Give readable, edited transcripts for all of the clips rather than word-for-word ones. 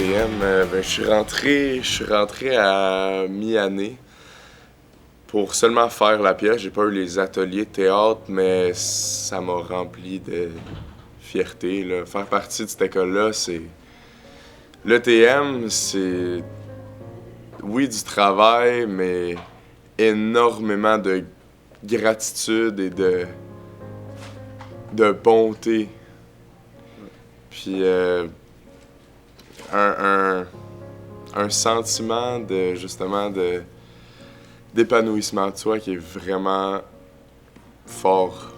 TM? Je suis rentré à mi-année pour seulement faire la pièce. J'ai pas eu les ateliers de théâtre, mais ça m'a rempli de fierté, là. Faire partie de cette école-là, c'est... Le TM, c'est... Oui, du travail, mais énormément de gratitude et de bonté. Puis un sentiment de, justement, d'épanouissement de soi qui est vraiment fort.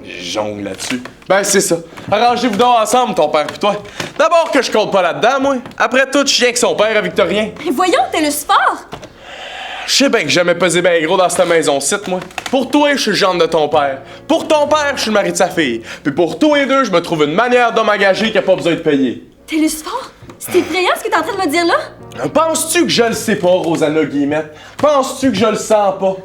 Je jongle là-dessus. Ben, c'est ça. Arrangez-vous donc ensemble, ton père pis toi. D'abord que je compte pas là-dedans, moi. Après tout, je chien que son père à Victorien. Mais voyons, t'es le sport! Je sais bien que j'ai jamais pesé bien gros dans cette maison-ci, moi. Pour toi, je suis le gendre de ton père. Pour ton père, je suis le mari de sa fille. Puis pour tous les deux, je me trouve une manière d'homme engagé qui a pas besoin de payer. T'es le sport? C'est effrayant ce que t'es en train de me dire là? Penses-tu que je le sais pas, Rosanna Guillemette? Penses-tu que je le sens pas?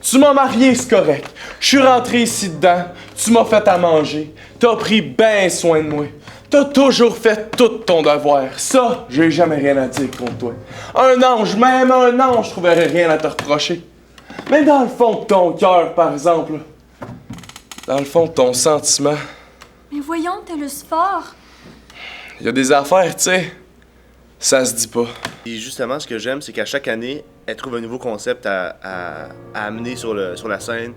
Tu m'as marié, c'est correct. Je suis rentré ici dedans. Tu m'as fait à manger. T'as pris bien soin de moi. T'as toujours fait tout ton devoir. Ça, j'ai jamais rien à dire contre toi. Un ange, même un ange, je trouverais rien à te reprocher. Mais dans le fond de ton cœur, par exemple, dans le fond de ton sentiment, Mais voyons, t'es le sport. il y a des affaires, tu sais, ça se dit pas. Et justement, ce que j'aime, c'est qu'à chaque année, elle trouve un nouveau concept à amener sur la scène,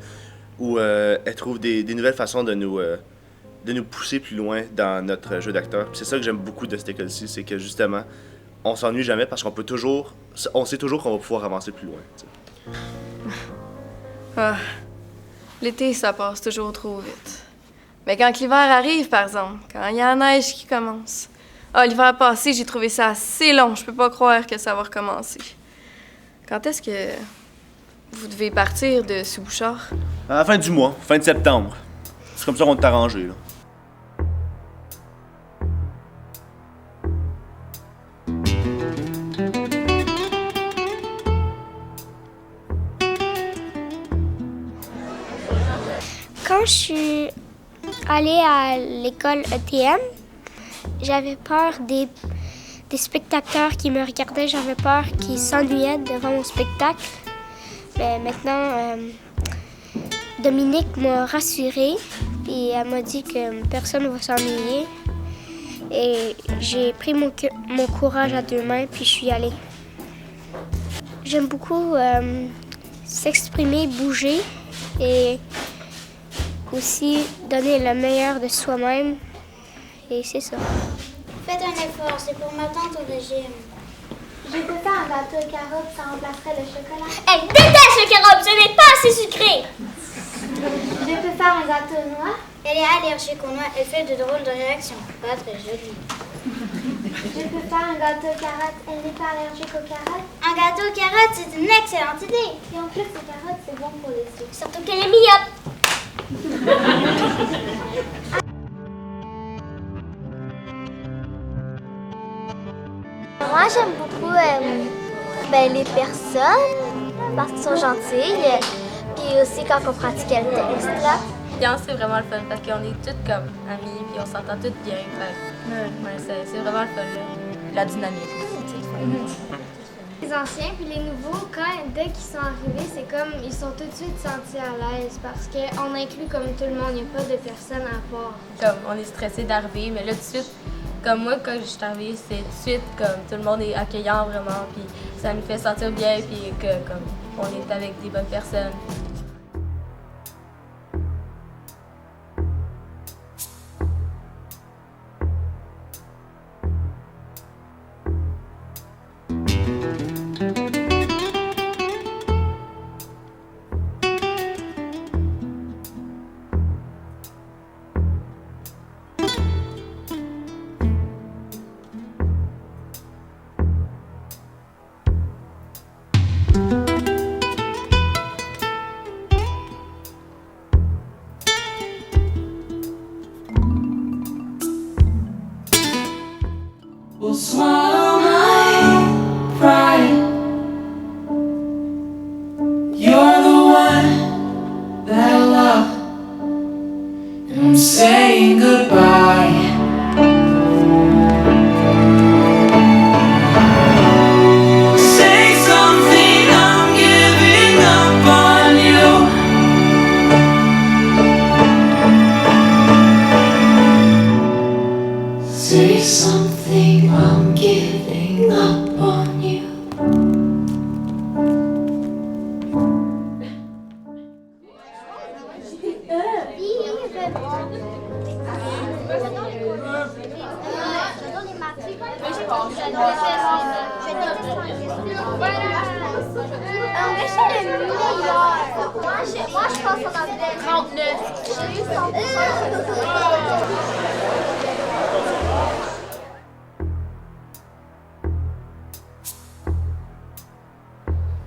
ou elle trouve des nouvelles façons de nous pousser plus loin dans notre jeu d'acteur. C'est ça que j'aime beaucoup de cette école-ci, c'est que justement, on s'ennuie jamais parce on sait toujours qu'on va pouvoir avancer plus loin. T'sais. Ah, l'été, ça passe toujours trop vite. Mais quand l'hiver arrive, par exemple, quand il y a la neige qui commence. Ah, l'hiver passé, j'ai trouvé ça assez long. Je peux pas croire que ça va recommencer. Quand est-ce que vous devez partir de Sous-Bouchard? À la fin du mois, fin de septembre. C'est comme ça qu'on t'a arrangé, là. Quand je suis allée à l'école ETM, j'avais peur des spectateurs qui me regardaient. J'avais peur qu'ils s'ennuyaient devant mon spectacle. Mais maintenant, Dominique m'a rassurée et elle m'a dit que personne ne va s'ennuyer. Et j'ai pris mon courage à deux mains puis je suis allée. J'aime beaucoup s'exprimer, bouger et aussi donner le meilleur de soi-même. Et c'est ça. Faites un effort, c'est pour ma tante au régime. Je peux faire un gâteau aux carottes, ça remplacerait le chocolat. Elle déteste le carotte, ce n'est pas assez sucré. Je peux faire un gâteau aux noix. Elle est allergique aux noix, elle fait de drôles de réactions. Pas très jolie. Je peux faire un gâteau aux carottes, elle n'est pas allergique aux carottes. Un gâteau aux carottes, c'est une excellente idée. Et en plus, les carottes, c'est bon pour les yeux. Surtout qu'elle est myope. Moi, j'aime beaucoup les personnes parce qu'elles sont gentilles. Puis aussi quand on pratiquait le texte. L'ambiance, c'est vraiment le fun parce qu'on est toutes comme amis puis on s'entend toutes bien. C'est vraiment le fun, là. La dynamique aussi. Les anciens puis les nouveaux, dès qu'ils sont arrivés, c'est comme ils sont tout de suite sentis à l'aise parce qu'on inclut comme tout le monde, il n'y a pas de personne à part. Comme on est stressé d'arriver, mais là tout de suite, comme moi quand je suis arrivée, c'est tout de suite comme tout le monde est accueillant vraiment, puis ça nous fait sentir bien, puis que comme on est avec des bonnes personnes. Will swallow my pride. You're the one that I love, and I'm saying goodbye. Moi, je pense qu'on avait 39. J'ai eu 100%.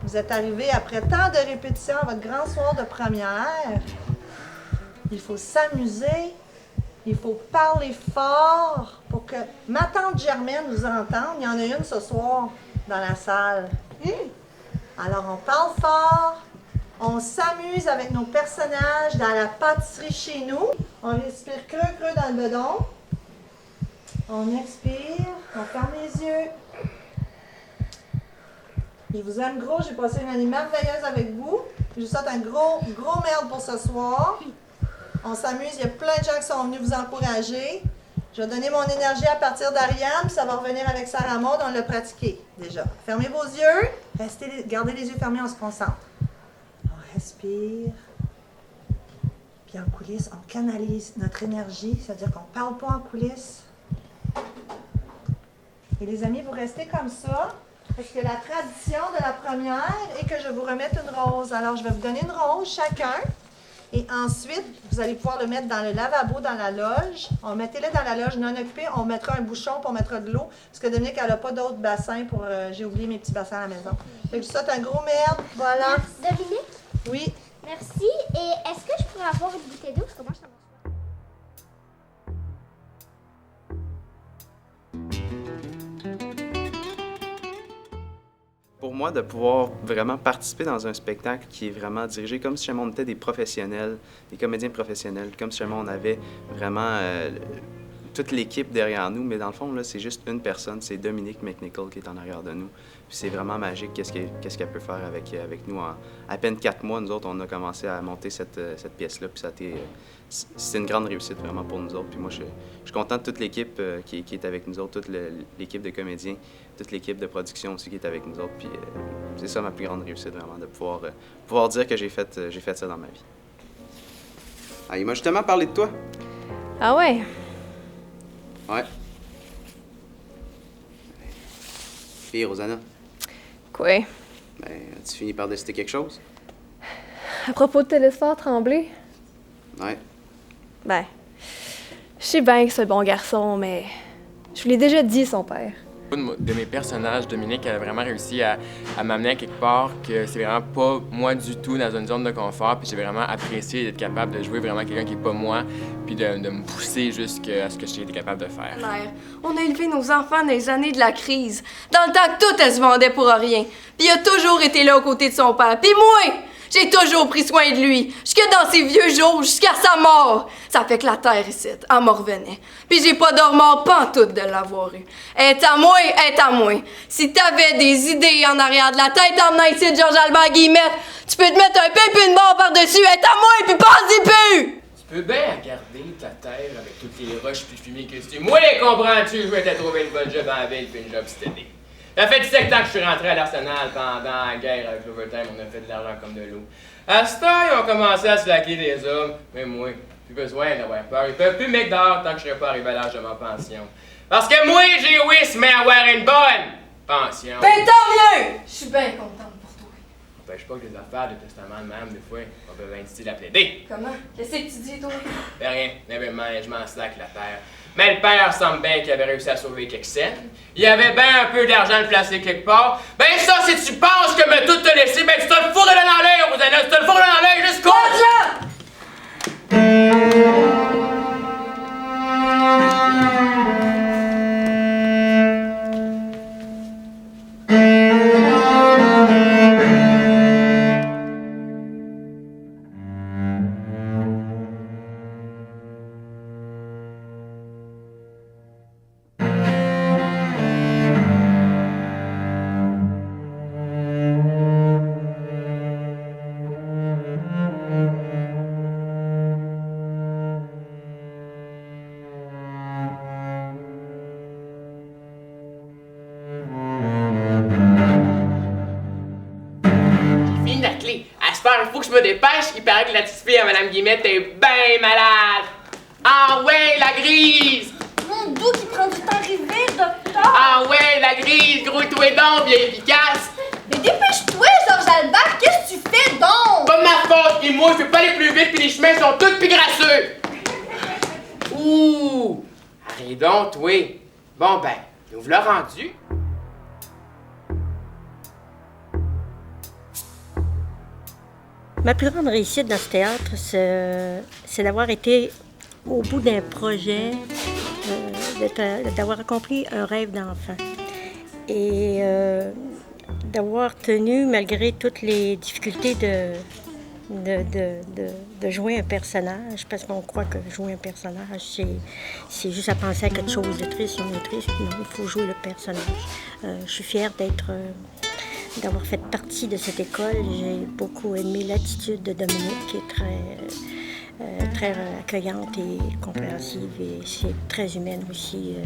Vous êtes arrivés après tant de répétitions à votre grand soir de première. Il faut s'amuser. Il faut parler fort pour que ma tante Germaine nous entende. Il y en a une ce soir dans la salle. Alors, on parle fort. On s'amuse avec nos personnages dans la pâtisserie chez nous. On respire creux dans le bedon. On expire. On ferme les yeux. Je vous aime gros. J'ai passé une année merveilleuse avec vous. Je vous souhaite un gros merde pour ce soir. On s'amuse. Il y a plein de gens qui sont venus vous encourager. Je vais donner mon énergie à partir d'Ariane, puis ça va revenir avec Sarah Maud. On l'a pratiqué déjà. Fermez vos yeux. Gardez les yeux fermés, on se concentre. On respire. Puis en coulisses, on canalise notre énergie. C'est-à-dire qu'on ne parle pas en coulisses. Et les amis, vous restez comme ça. Parce que la tradition de la première est que je vous remette une rose. Alors, je vais vous donner une rose chacun. Et ensuite, vous allez pouvoir le mettre dans le lavabo, dans la loge. Mettez-le dans la loge non occupée. On mettra un bouchon pour mettre de l'eau. Parce que Dominique, elle n'a pas d'autres bassins pour... j'ai oublié mes petits bassins à la maison. Fait que je vous souhaite un gros merde. Voilà. Merci, Dominique. Oui. Merci. Et est-ce que je pourrais avoir une bouteille d'eau? Parce que moi, je t'en Pour moi, de pouvoir vraiment participer dans un spectacle qui est vraiment dirigé comme si jamais on était des professionnels, des comédiens professionnels, comme si jamais on avait vraiment toute l'équipe derrière nous, mais dans le fond, là, c'est juste une personne, c'est Dominique McNichol qui est en arrière de nous. Puis c'est vraiment magique qu'est-ce qu'elle peut faire avec nous. En à peine 4 mois, nous autres, on a commencé à monter cette pièce-là, puis ça a été... C'est une grande réussite vraiment pour nous autres. Puis moi, je suis content de toute l'équipe qui est avec nous autres, toute l'équipe de comédiens, toute l'équipe de production aussi qui est avec nous autres. Puis c'est ça ma plus grande réussite vraiment, de pouvoir dire que j'ai fait ça dans ma vie. Ah, il m'a justement parlé de toi. Ah ouais? Ouais. Fille, Rosanna. Quoi? Ben, as-tu fini par décider quelque chose? À propos de Télésphore Tremblay? Ouais. Ben, je sais bien que c'est un bon garçon, mais je vous l'ai déjà dit, son père. De mes personnages, Dominique, elle a vraiment réussi à m'amener à quelque part que c'est vraiment pas moi du tout dans une zone de confort, puis j'ai vraiment apprécié d'être capable de jouer vraiment quelqu'un qui est pas moi, puis de me pousser jusqu'à ce que j'ai été capable de faire. Mère, on a élevé nos enfants dans les années de la crise, dans le temps que tout, elle se vendait pour rien, puis il a toujours été là aux côtés de son père, puis moi! J'ai toujours pris soin de lui, jusque dans ses vieux jours, jusqu'à sa mort. Ça fait que la terre ici, elle m'en revenait. Puis j'ai pas dormi pantoute de l'avoir eu. Elle est à moi, elle est à moi. Si t'avais des idées en arrière de la tête en venant ici de Georges-Albert Guillemette, tu peux te mettre un peu puis une barre par-dessus, elle est à moi, puis pense-y plus! Tu peux bien regarder ta terre avec toutes les roches puis le fumier que tu... Moi, les comprends-tu, je vais te trouver une bonne job en ville puis une job stédée. Ça fait 17 ans que je suis rentré à l'Arsenal pendant la guerre avec l'Overtime, on a fait de l'argent comme de l'eau. À ce temps, ils ont commencé à se laquer des hommes, mais moi, plus besoin d'avoir peur. Ils peuvent plus mettre dehors tant que je serai pas arrivé à l'âge de ma pension. Parce que moi, j'ai wish, mais avoir une bonne pension. Ben tant mieux! Je suis bien contente pour toi. N'empêche pas que les affaires de testament de même, des fois, on peut bien difficile à plaider. Comment? Qu'est-ce que tu dis, toi? Ben rien, je m'en slack la terre. Mais le père semble bien qu'il avait réussi à sauver quelques cents. Il y avait bien un peu d'argent de placer quelque part. Ben ça, si tu penses que me tout te laisser, ben tu te le fourres dans l'air, Rosanna, tu te le fourres dans l'air jusqu'au... il faut que je me dépêche. Il paraît que la petite fille à Madame Guillemette est bien malade. Ah ouais, la grise! Mon dos qui prend du temps à arriver, docteur! Ah ouais, la grise, grouille-toi donc, bien efficace! Mais dépêche-toi, Georges Albert, qu'est-ce que tu fais donc? Pas de ma faute, et moi, je peux pas aller plus vite, puis les chemins sont tous plus grasseux! Ouh! Arrête donc, toi! Bon ben, nous voilà rendus. Ma plus grande réussite dans ce théâtre, c'est d'avoir été au bout d'un projet, d'avoir accompli un rêve d'enfant. Et d'avoir tenu, malgré toutes les difficultés, de jouer un personnage, parce qu'on croit que jouer un personnage, c'est juste à penser à quelque chose de triste. On est triste, non, il faut jouer le personnage. Je suis fière d'avoir fait partie de cette école. J'ai beaucoup aimé l'attitude de Dominique, qui est très accueillante et compréhensive, et c'est très humaine aussi.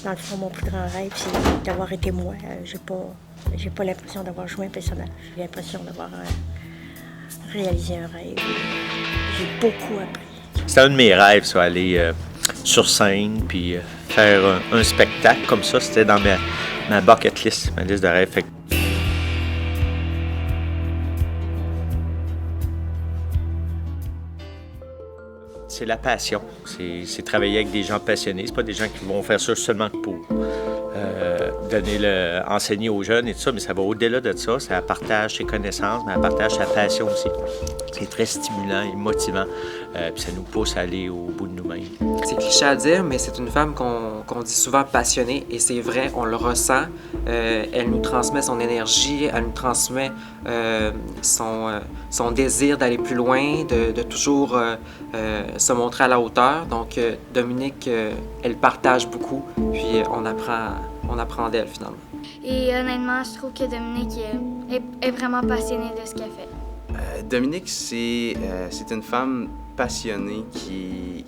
Dans le fond, mon plus grand rêve, c'est d'avoir été moi. J'ai pas l'impression d'avoir joué un personnage. J'ai l'impression d'avoir réalisé un rêve. J'ai beaucoup appris. C'était un de mes rêves, ça, aller sur scène puis faire un spectacle comme ça. C'était dans ma bucket list, ma liste de rêves. Fait que... C'est la passion. C'est travailler avec des gens passionnés. C'est pas des gens qui vont faire ça seulement pour enseigner aux jeunes et tout ça, mais ça va au-delà de ça. Ça partage ses connaissances, mais ça partage sa passion aussi. C'est très stimulant et motivant, puis ça nous pousse à aller au bout de nous-mêmes. C'est cliché à dire, mais c'est une femme qu'on dit souvent passionnée, et c'est vrai, on le ressent. Elle nous transmet son énergie, elle nous transmet son désir d'aller plus loin, de toujours se montrer à la hauteur. Donc, Dominique, elle partage beaucoup, puis on apprend d'elle finalement. Et honnêtement, je trouve que Dominique est vraiment passionnée de ce qu'elle fait. Dominique, c'est une femme passionnée qui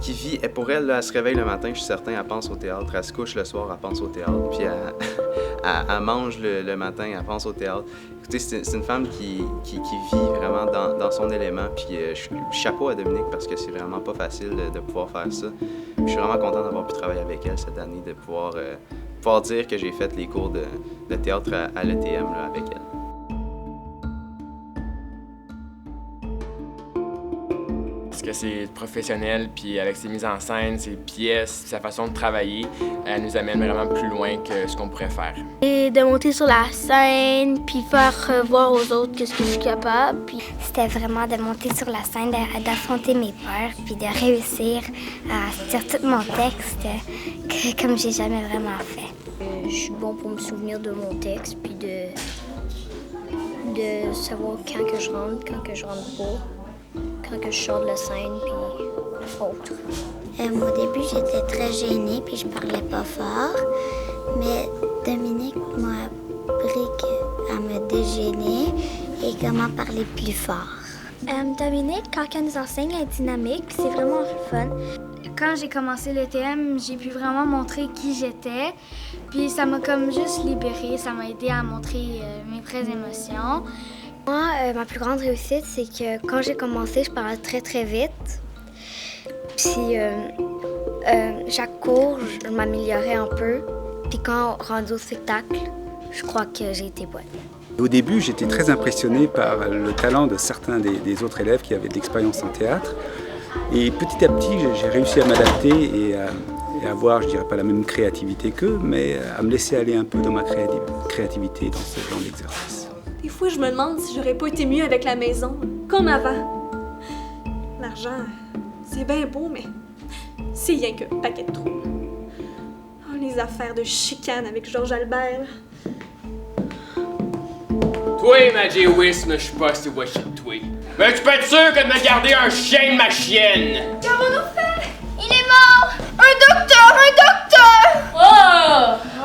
vit. Et pour elle, là, elle se réveille le matin, je suis certain, elle pense au théâtre. Elle se couche le soir, elle pense au théâtre. Puis elle mange le matin, elle pense au théâtre. Écoutez, c'est une femme qui vit vraiment dans son élément. Puis chapeau à Dominique, parce que c'est vraiment pas facile de pouvoir faire ça. Puis je suis vraiment content d'avoir pu travailler avec elle cette année, de pouvoir dire que j'ai fait les cours de théâtre à l'ETM avec elle. Parce que c'est professionnel, puis avec ses mises en scène, ses pièces, sa façon de travailler, elle nous amène vraiment plus loin que ce qu'on pourrait faire. Et de monter sur la scène, puis faire voir aux autres qu'est-ce que je suis capable. Puis... C'était vraiment de monter sur la scène, d'affronter mes peurs, puis de réussir à dire tout mon texte comme j'ai jamais vraiment fait. Je suis bon pour me souvenir de mon texte, puis de savoir quand que je rentre pas. Quand que je sors de la scène, puis autre. Au début, j'étais très gênée, puis je parlais pas fort. Mais Dominique m'a appris à me dégêner et comment parler plus fort. Dominique, quand elle nous enseigne, elle est dynamique, puis c'est vraiment fun. Quand j'ai commencé le TM, j'ai pu vraiment montrer qui j'étais. Puis ça m'a comme juste libérée, ça m'a aidé à montrer mes vraies émotions. Moi, ma plus grande réussite, c'est que quand j'ai commencé, je parlais très, très vite. Puis, chaque cours, je m'améliorais un peu. Puis quand rendu au spectacle, je crois que j'ai été bonne. Au début, j'étais très impressionné par le talent de certains des autres élèves qui avaient de l'expérience en théâtre. Et petit à petit, j'ai réussi à m'adapter et à avoir, je dirais pas la même créativité qu'eux, mais à me laisser aller un peu dans ma créativité dans ce genre d'exercice. Des fois, je me demande si j'aurais pas été mieux avec la maison, comme avant. L'argent, c'est bien beau, mais c'est rien qu'un paquet de trous. Oh, les affaires de chicane avec Georges Albert. Toi, ma J-Wiss, je suis pas si wesh de toi. Mais tu peux être sûr que de me garder un chien de ma chienne. Qu'avons-nous fait? Il est mort! Un docteur! Oh!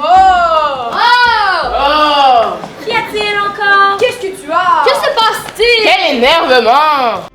Oh! Oh! Qu'y a-t-il encore? Qu'est-ce que tu as? Que se passe-t-il? Quel énervement!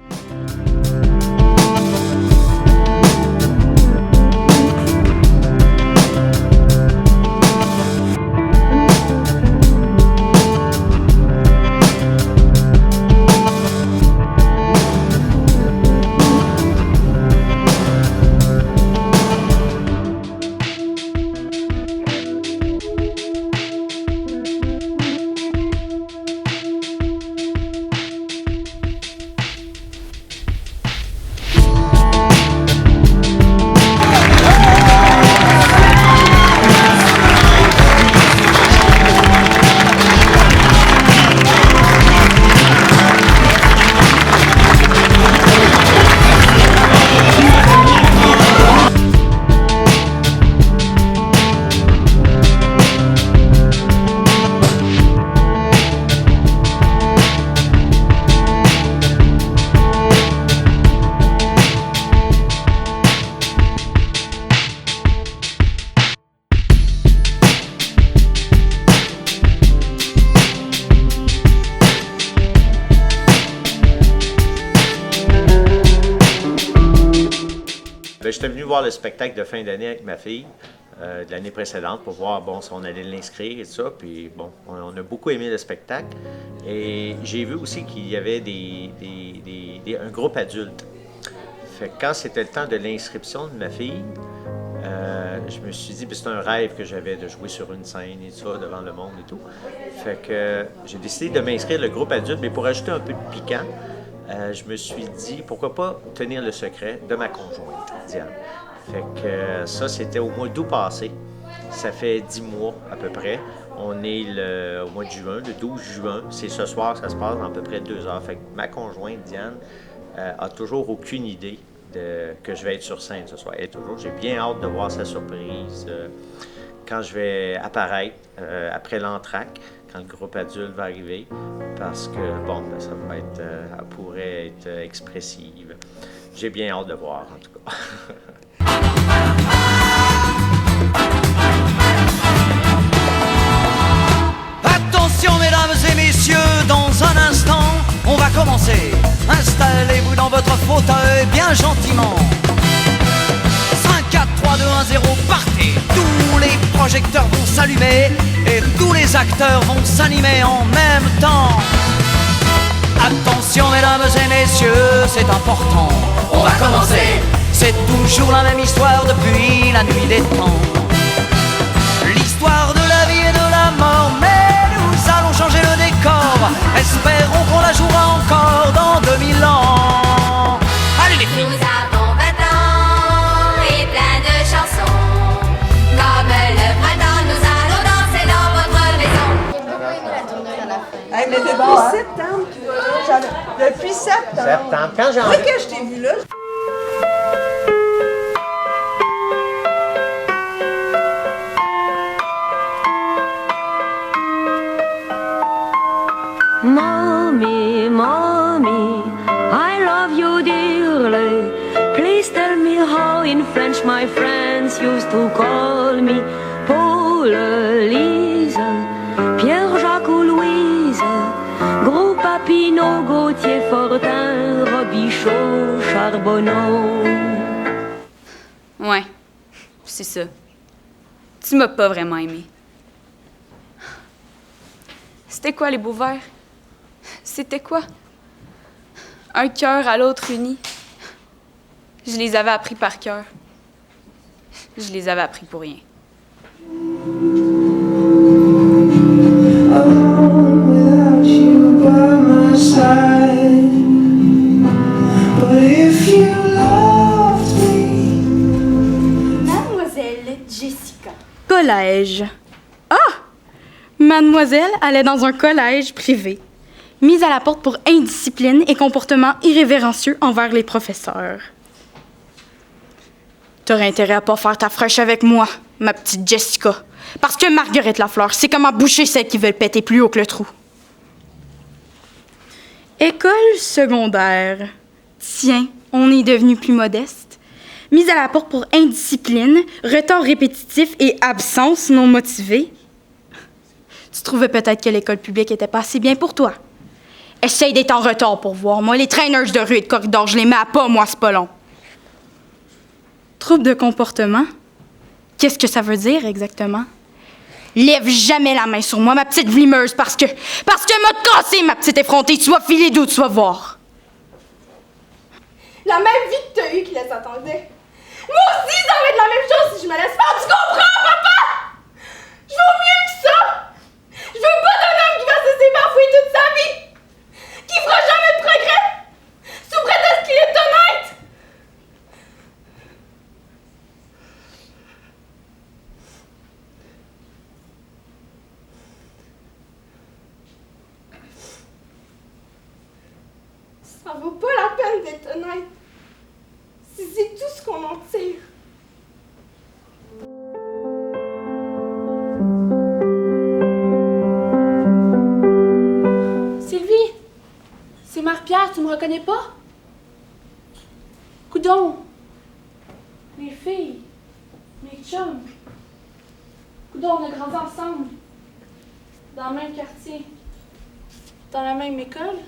j'étais venu voir le spectacle de fin d'année avec ma fille de l'année précédente pour voir si on allait l'inscrire et tout ça. Puis bon, on a beaucoup aimé le spectacle. Et j'ai vu aussi qu'il y avait un groupe adulte. Fait que quand c'était le temps de l'inscription de ma fille, je me suis dit, puis c'est un rêve que j'avais de jouer sur une scène et tout ça, devant le monde et tout. Fait que j'ai décidé de m'inscrire le groupe adulte, mais pour ajouter un peu de piquant, je me suis dit, pourquoi pas tenir le secret de ma conjointe, Diane. Fait que ça, c'était au mois d'août passé. Ça fait 10 mois à peu près. On est au mois de juin, le 12 juin. C'est ce soir que ça se passe dans à peu près 2 heures. Fait que ma conjointe, Diane, a toujours aucune idée que je vais être sur scène ce soir. J'ai bien hâte de voir sa surprise quand je vais apparaître après l'entracte, quand le groupe adulte va arriver, parce que, ça va être, elle pourrait être expressive. J'ai bien hâte de voir, en tout cas. Attention, mesdames et messieurs, dans un instant, on va commencer. Installez-vous dans votre fauteuil bien gentiment. 5, 4, 3, 2, 1, 0, partez. Tous les projecteurs vont s'allumer et tous les acteurs vont s'animer en même temps. Attention, mesdames et messieurs, c'est important. On va commencer. C'est toujours la même histoire depuis la nuit des temps. L'histoire de la vie et de la mort, mais nous allons changer le décor. Espérons qu'on la jouera encore dans 2000 ans. Allez les filles. Nous avons 20 ans et plein de chansons. Comme le printemps, nous allons danser dans votre maison. J'ai beaucoup aimé la tournure à la fin. Hey, mais depuis septembre, tu vois là. Depuis septembre. Quand j'ai Moi, que je t'ai vu là. Mommy, mommy, I love you dearly. Please tell me how in French my friends used to call me. Paul, Lise, Pierre-Jacques ou Louise, Gros Papineau, Gauthier, Fortin, Robichaud, Charbonneau. Ouais, c'est ça. Tu m'as pas vraiment aimé. C'était quoi les beaux vers? C'était quoi? Un cœur à l'autre uni. Je les avais appris par cœur. Je les avais appris pour rien. Mademoiselle Jessica. Collège. Ah! Mademoiselle allait dans un collège privé. Mise à la porte pour indiscipline et comportement irrévérencieux envers les professeurs. T'aurais intérêt à pas faire ta fraîche avec moi, ma petite Jessica. Parce que Marguerite Lafleur, c'est comme à boucher celles qui veulent péter plus haut que le trou. École secondaire. Tiens, on est devenu plus modeste. Mise à la porte pour indiscipline, retard répétitif et absence non motivée. Tu trouvais peut-être que l'école publique était pas assez bien pour toi. Essaye d'être en retard pour voir. Moi, les traîneurs de rue et de corridor, je les mets à pas, moi, c'est pas long. Trouble de comportement? Qu'est-ce que ça veut dire exactement? Lève jamais la main sur moi, ma petite vlimeuse, parce que m'a cassé, ma petite effrontée. Tu vas filer d'où, tu vas voir. La même vie que t'as eue qui laisse attendre. Moi aussi, ça va être la même chose si je me laisse faire. Tu comprends, papa? Je vaux mieux que ça. Je veux pas d'un homme qui va se laisser bafouer toute sa vie. Qui fera jamais de progrès, sous prétexte qu'il est honnête. Ça vaut pas la peine d'être honnête. Si c'est tout ce qu'on en tire. C'est Marie-Pierre, tu me reconnais pas? Coudon! Les filles, mes chums. Coudon, on a grandi ensemble. Dans le même quartier. Dans la même école.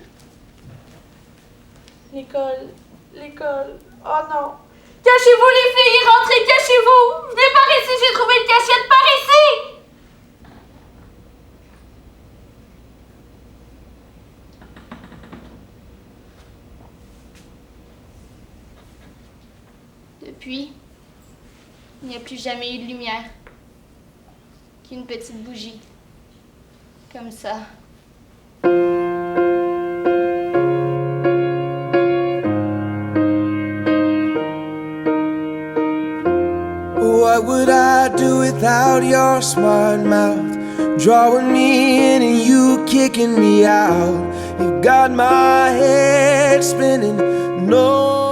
L'école. Oh non! Cachez-vous, les filles, rentrez, cachez-vous! Venez par ici, j'ai trouvé une cachette par ici! Depuis, il n'y a plus jamais eu de lumière. Qu'une petite bougie. Comme ça. What would I do without your smart mouth? Drawing me in and you kicking me out. You got my head spinning. No.